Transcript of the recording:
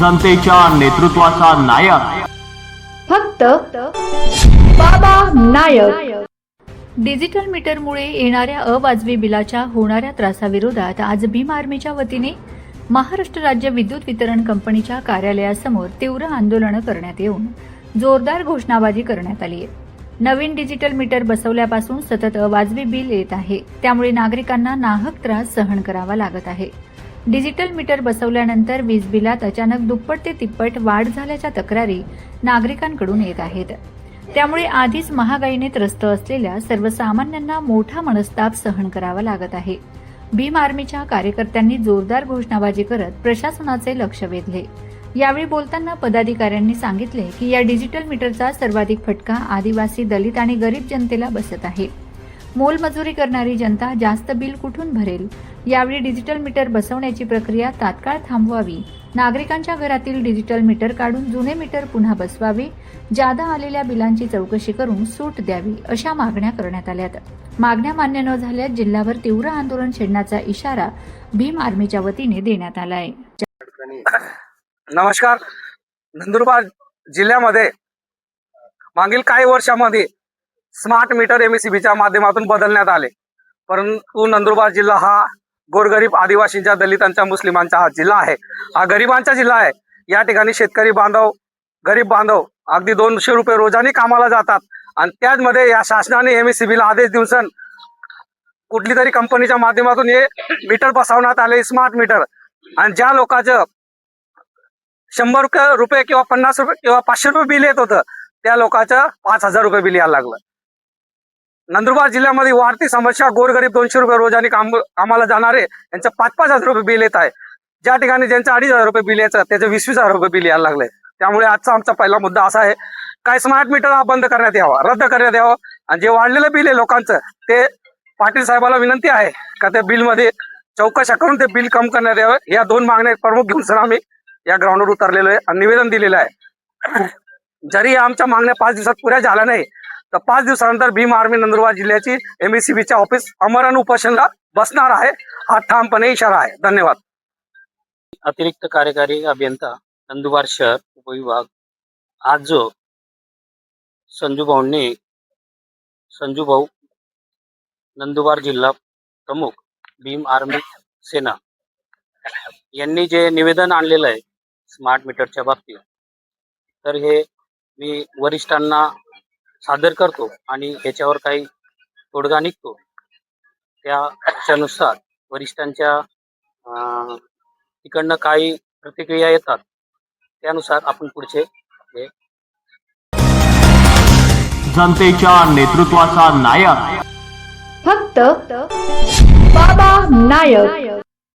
जनतेच्या नेतृत्वाचा नायक फक्त बाबा नायक। डिजिटल मीटरमुळे येणाऱ्या अवाजवी बिलाच्या होणाऱ्या त्रासाविरोधात आज भीम आर्मीच्या वतीने महाराष्ट्र राज्य विद्युत वितरण कंपनीच्या कार्यालयासमोर तीव्र आंदोलन करण्यात येऊन जोरदार घोषणाबाजी करण्यात आली आहे। नवीन डिजिटल मीटर बसवल्यापासून सतत अवाजवी बिल येत आहे, त्यामुळे नागरिकांना नाहक त्रास सहन करावा लागत आहे। डिजिटल मीटर बसवल्यानंतर वीज बिलात अचानक दुप्पट ते तिप्पट वाढ झाल्याच्या तक्रारी नागरिकांकडून येत आहेत। त्यामुळे आधीच महागाईने त्रस्त असलेल्या सर्वसामान्यांना मोठा मनस्ताप सहन करावा लागत आहे। भीम आर्मीच्या कार्यकर्त्यांनी जोरदार घोषणाबाजी करत प्रशासनाचे लक्ष वेधले। यावेळी बोलताना पदाधिकाऱ्यांनी सांगितले की या डिजिटल मीटरचा सर्वाधिक फटका आदिवासी, दलित आणि गरीब जनतेला बसत आहे। मोलमजुरी करणारी जनता जास्त बिल कुठून भरेल? यावेळी डिजिटल मीटर बसवण्याची प्रक्रिया तात्काळ थांबवावी, नागरिकांच्या घरातील डिजिटल मीटर काढून जुने मीटर पुन्हा बसवावे, जादा आलेल्या बिलांची चौकशी करून सूट द्यावी, अशा मागण्या करण्यात आल्यात। मागण्या मान्य न झाल्यास जिल्ह्यावर तीव्र आंदोलन छेडण्याचा इशारा भीम आर्मीच्या वतीने देण्यात आला आहे। नमस्कार। नंदुरबार जिल्ह्यामध्ये मागील काही वर्षांमध्ये स्मार्ट मीटर एमएससीबीच्या माध्यमातून बदलण्यात आले, परंतु नंदुरबार जिल्हा हा गोरगरीब आदिवासींच्या, दलितांच्या, मुस्लिमांचा हा जिल्हा आहे। हा गरिबांचा जिल्हा आहे। या ठिकाणी शेतकरी बांधव, गरीब बांधव अगदी 200 रुपये रोजानी कामाला जातात आणि त्याचमध्ये या शासनाने एमएससीबीला आदेश देऊन कुठली तरी कंपनीच्या माध्यमातून हे मीटर बसवण्यात आले, स्मार्ट मीटर। आणि ज्या लोकांचं 100 रुपये किंवा 50 रुपये किंवा 500 रुपये बिल येत होतं, त्या लोकांचं 5000 रुपये बिल यायला लागलं। नंदुरबार जिल्ह्यामध्ये वाढती समस्या, गोरगरीब 200 रुपये रोजानी कामाला जाणारे यांचं 5-5 हजार रुपये बिल येत आहे। ज्या ठिकाणी ज्यांचं 2,500 रुपये बिल यायचं त्याचं 20,000 रुपये बिल यायला लागले। त्यामुळे आजचा आमचा पहिला मुद्दा असा आहे, काय स्मार्ट मीटर हा बंद करण्यात यावा, रद्द करण्यात यावं। आणि जे वाढलेलं बिल आहे लोकांचं, ते पाटील साहेबाला विनंती आहे का त्या बिलमध्ये चौकशा करून ते बिल कम करण्यात यावं। या 2 मागण्या प्रमुख घेऊन सर आम्ही या ग्राउंडवर उतरलेलो आहे आणि निवेदन दिलेलं आहे। जरी आमच्या मागण्या 5 दिवसात पुऱ्या झाल्या नाही तर 5 दिवसानंतर भीम आर्मी नंदुरबार जिल्ह्याची एमएससीबीच्या ऑफिस अमरण उपोषणाला बसणार आहे, हा ठामपणे इशारा आहे। धन्यवाद। अतिरिक्त कार्यकारी अभियंता नंदुरबार शहर उपविभाग आज जो संजू भाऊ नंदुरबार जिल्हा प्रमुख भीम आर्मी सेना यांनी जे निवेदन आणलेलं आहे स्मार्ट मीटरच्या बाबतीत, तर हे मी वरिष्ठांना सादर करतो आणि याच्यावर काही तोडगा निघतो त्यानुसार वरिष्ठांच्या तिकडनं काही प्रतिक्रिया येतात त्यानुसार आपण पुढचे जनतेच्या नेतृत्वाचा नायक फक्त बाबा नायक।